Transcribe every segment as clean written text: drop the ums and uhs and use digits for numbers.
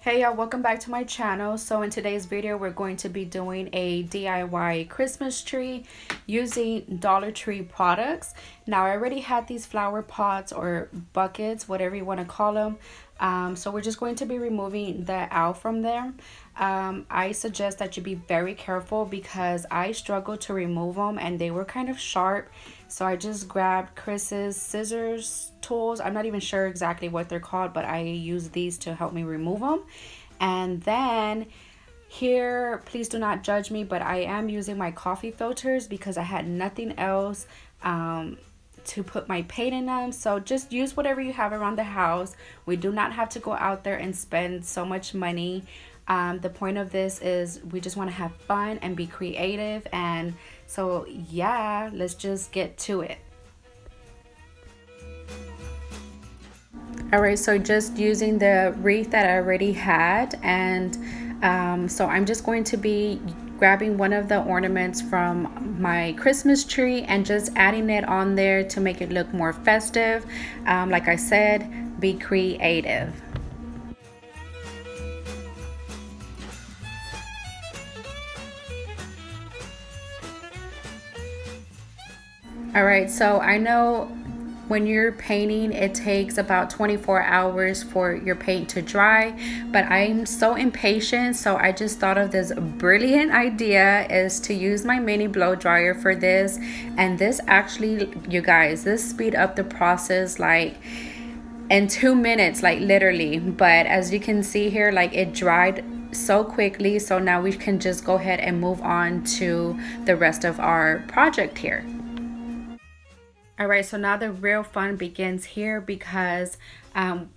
Hey y'all, welcome back to my channel. So in today's video, we're going to be doing a DIY Christmas tree using Dollar Tree products. Now I already had these flower pots or buckets, whatever you want to call them. So we're just going to be removing the owl from there. I suggest that you be very careful because I struggled to remove them and they were kind of sharp. So I just grabbed Chris's scissors tools. I'm not even sure exactly what they're called, but I use these to help me remove them. And then here, please do not judge me, but I am using my coffee filters because I had nothing else to put my paint in them. So just use whatever you have around the house. We do not have to go out there and spend so much money. The point of this is we just want to have fun and be creative. And so yeah, let's just get to it. All right, so just using the wreath that I already had, and so I'm just going to be grabbing one of the ornaments from my Christmas tree and just adding it on there to make it look more festive. Like I said, be creative. All right, so I know when you're painting, it takes about 24 hours for your paint to dry, but I'm so impatient, so I just thought of this brilliant idea is to use my mini blow dryer for this. And this actually, you guys, this speed up the process like in 2 minutes, like literally. But as you can see here, like it dried so quickly, so now we can just go ahead and move on to the rest of our project here. All right, so now the real fun begins here because I'm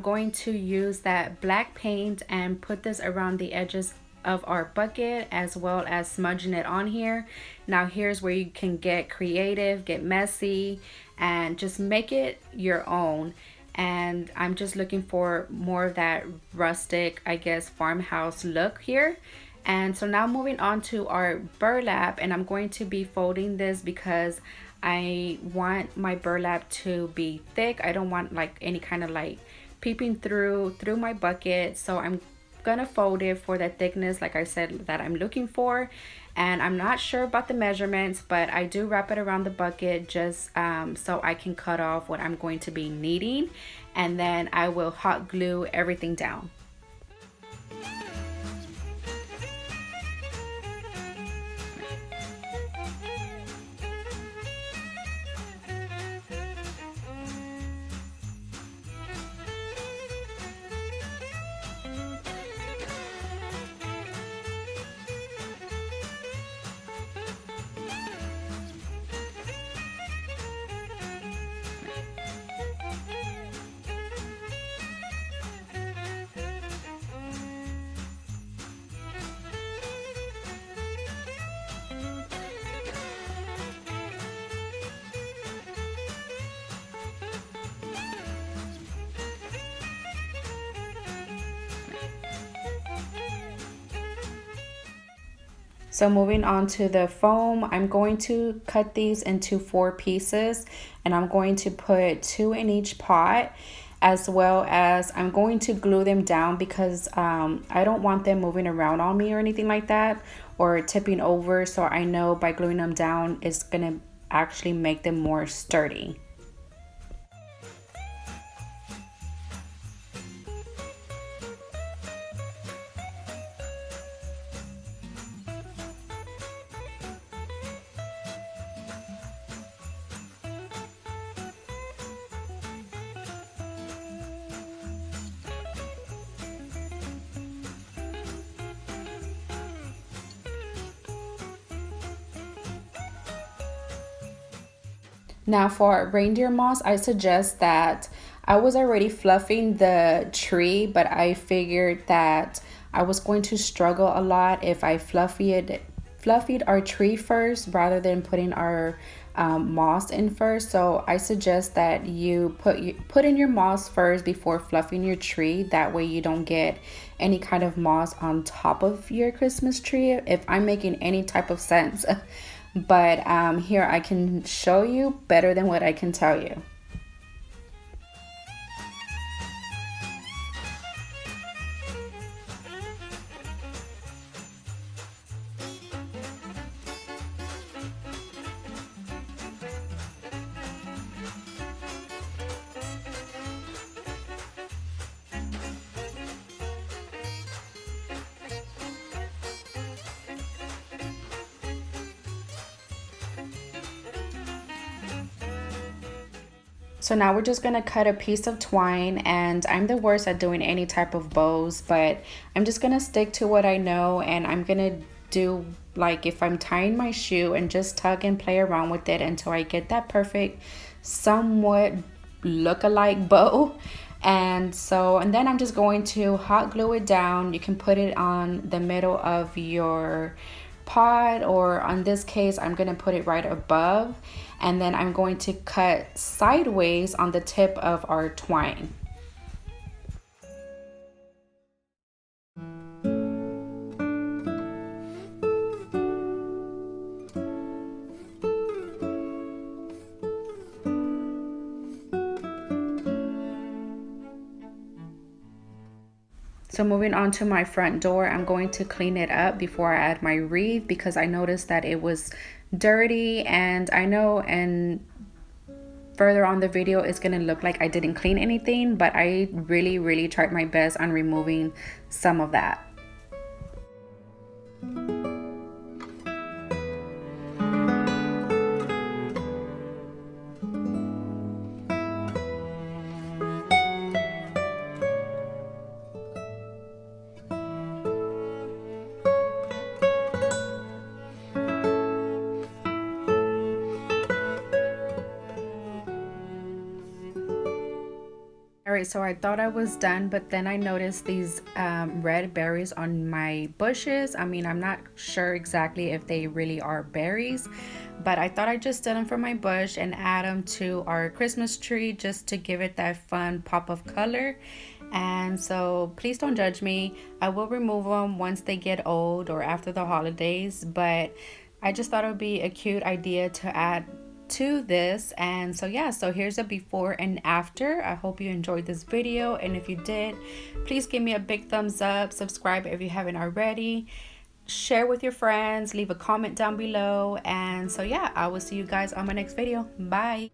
going to use that black paint and put this around the edges of our bucket as well as smudging it on here. Now here's where you can get creative, get messy, and just make it your own. And I'm just looking for more of that rustic, I guess, farmhouse look here. And so now moving on to our burlap, and I'm going to be folding this because I want my burlap to be thick. I don't want like any kind of like peeping through my bucket. So I'm gonna fold it for the thickness, like I said, that I'm looking for. And I'm not sure about the measurements, but I do wrap it around the bucket just so I can cut off what I'm going to be needing. And then I will hot glue everything down. So moving on to the foam, I'm going to cut these into 4 pieces and I'm going to put 2 in each pot, as well as I'm going to glue them down because I don't want them moving around on me or anything like that or tipping over. So I know by gluing them down, it's gonna actually make them more sturdy. Now for reindeer moss, I suggest that I was already fluffing the tree, but I figured that I was going to struggle a lot if I fluffied our tree first rather than putting our moss in first. So I suggest that you put in your moss first before fluffing your tree. That way you don't get any kind of moss on top of your Christmas tree, if I'm making any type of sense. But here I can show you better than what I can tell you. So now we're just gonna cut a piece of twine, and I'm the worst at doing any type of bows, but I'm just gonna stick to what I know, and I'm gonna do like if I'm tying my shoe and just tug and play around with it until I get that perfect, somewhat look-alike bow. And then I'm just going to hot glue it down. You can put it on the middle of your pot, or on this case I'm going to put it right above, and then I'm going to cut sideways on the tip of our twine. So moving on to my front door, I'm going to clean it up before I add my wreath because I noticed that it was dirty, and I know and further on the video it's going to look like I didn't clean anything, but I really tried my best on removing some of that. All right, so I thought I was done, but then I noticed these red berries on my bushes. I mean, I'm not sure exactly if they really are berries, but I thought I'd just steal them from my bush and add them to our Christmas tree just to give it that fun pop of color. And so please don't judge me. I will remove them once they get old or after the holidays, but I just thought it would be a cute idea to add to this. And so yeah, so here's a before and after. I hope you enjoyed this video, and if you did, please give me a big thumbs up, subscribe if you haven't already, share with your friends, leave a comment down below, and so yeah, I will see you guys on my next video. Bye.